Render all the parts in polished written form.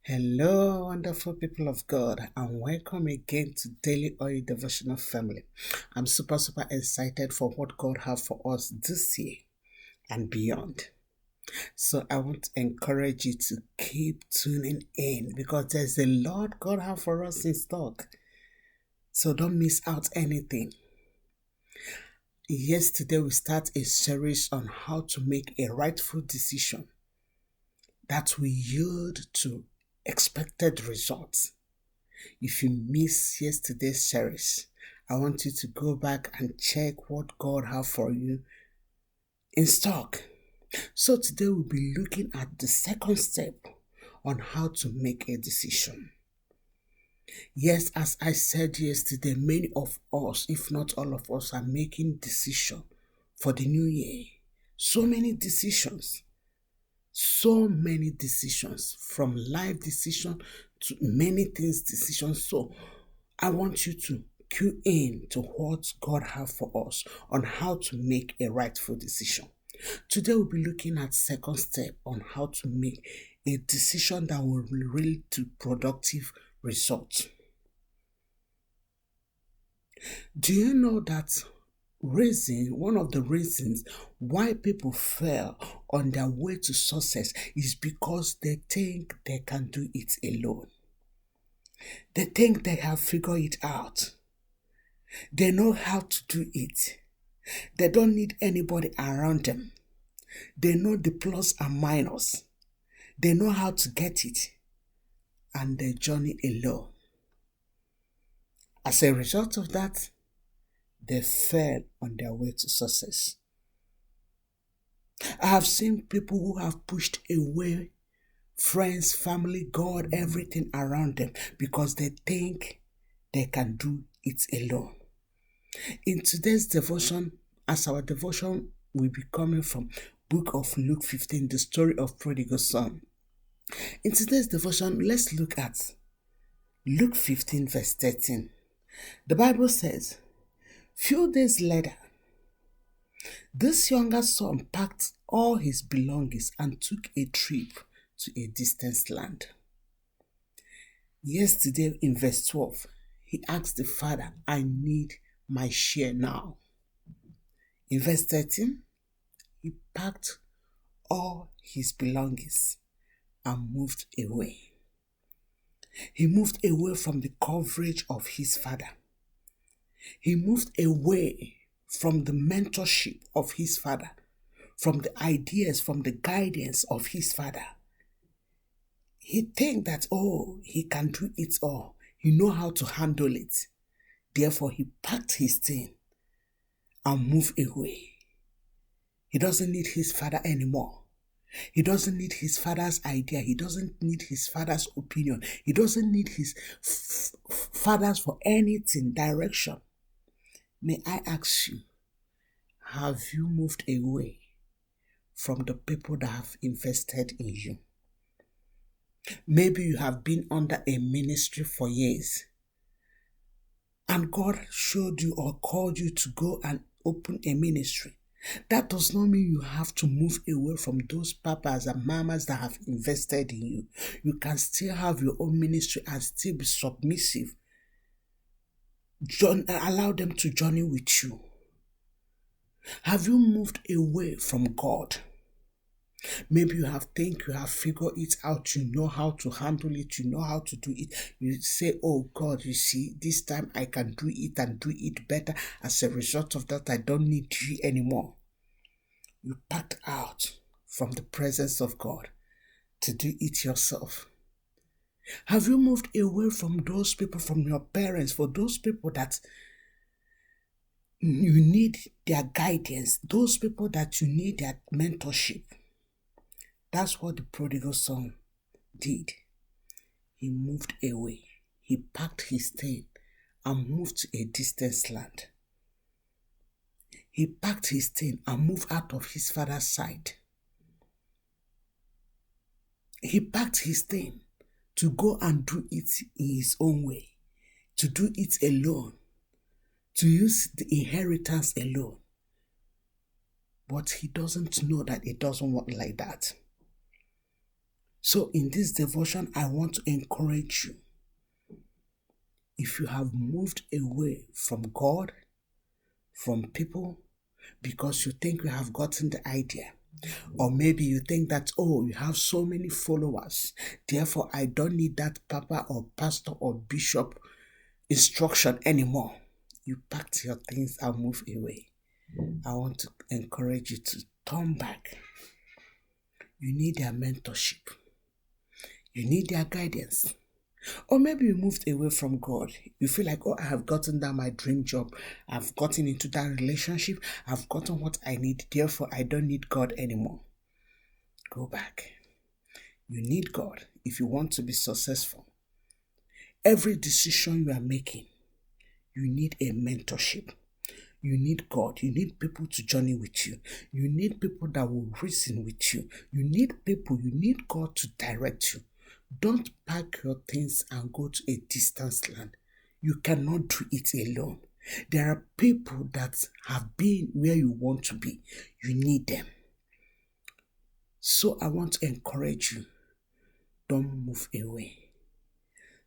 Hello, wonderful people of God, and welcome again to Daily Oil Devotional Family. I'm super excited for what God has for us this year and beyond. So I want to encourage you to keep tuning in because there's a lot God has for us in stock. So don't miss out anything. Yesterday we start a series on how to make a rightful decision that will yield to expected results. If you missed yesterday's series, I want you to go back and check what God has for you in stock. So today we'll be looking at the second step on how to make a decision. Yes, as I said yesterday, many of us, if not all of us, are making decisions for the new year. So many decisions from life decision to many things decisions. So I want you to cue in to what God has for us on how to make a rightful decision. Today we'll be looking at second step on how to make a decision that will lead to productive results. Do you know that one of the reasons why people fail on their way to success is because they think they can do it alone. They think they have figured it out. They know how to do it. They don't need anybody around them. They know the plus and minus. They know how to get it. And they journey alone. As a result of that, they fail on their way to success. I have seen people who have pushed away friends, family, God, everything around them because they think they can do it alone. In today's devotion, as our devotion will be coming from book of Luke 15, the story of prodigal son. In today's devotion, let's look at Luke 15 verse 13. The Bible says, few days later, this younger son packed all his belongings and took a trip to a distant land. Yesterday in verse 12, he asked the father, I need my share now. In verse 13, he packed all his belongings and moved away. He moved away from the coverage of his father. He moved away from the mentorship of his father, from the ideas, from the guidance of his father. He think that, he can do it all. He know how to handle it. Therefore, he packed his thing and moved away. He doesn't need his father anymore. He doesn't need his father's idea. He doesn't need his father's opinion. He doesn't need his father's for anything, direction. May I ask you, have you moved away from the people that have invested in you? Maybe you have been under a ministry for years and God showed you or called you to go and open a ministry. That does not mean you have to move away from those papas and mamas that have invested in you. You can still have your own ministry and still be submissive. Allow them to journey with you. Have you moved away from God? Maybe you have figured it out, you know how to handle it, you know how to do it. You say, oh God, you see, this time I can do it and do it better. As a result of that, I don't need you anymore. You packed out from the presence of God to do it yourself. Have you moved away from those people, from your parents, for those people that you need their guidance, those people that you need their mentorship? That's what the prodigal son did. He moved away. He packed his thing and moved to a distant land. He packed his thing and moved out of his father's side. He packed his thing to go and do it in his own way, to do it alone, to use the inheritance alone. But he doesn't know that it doesn't work like that. So in this devotion, I want to encourage you. If you have moved away from God, from people, because you think you have gotten the idea, or maybe you think that, oh, you have so many followers, therefore I don't need that papa or pastor or bishop instruction anymore. You packed your things and move away. I want to encourage you to turn back. You need their mentorship. You need their guidance. Or maybe you moved away from God. You feel like, oh, I have gotten that my dream job. I've gotten into that relationship. I've gotten what I need. Therefore, I don't need God anymore. Go back. You need God if you want to be successful. Every decision you are making, you need a mentorship. You need God. You need people to journey with you. You need people that will reason with you. You need God to direct you. Don't pack your things and go to a distant land. You cannot do it alone. There are people that have been where you want to be. You need them. So I want to encourage you. Don't move away.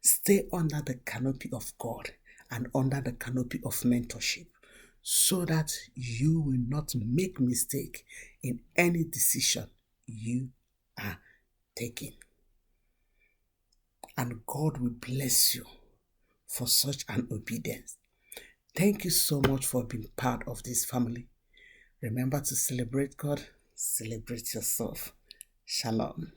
Stay under the canopy of God and under the canopy of mentorship, so that you will not make mistake in any decision you are taking. And God will bless you for such an obedience. Thank you so much for being part of this family. Remember to celebrate God, celebrate yourself. Shalom.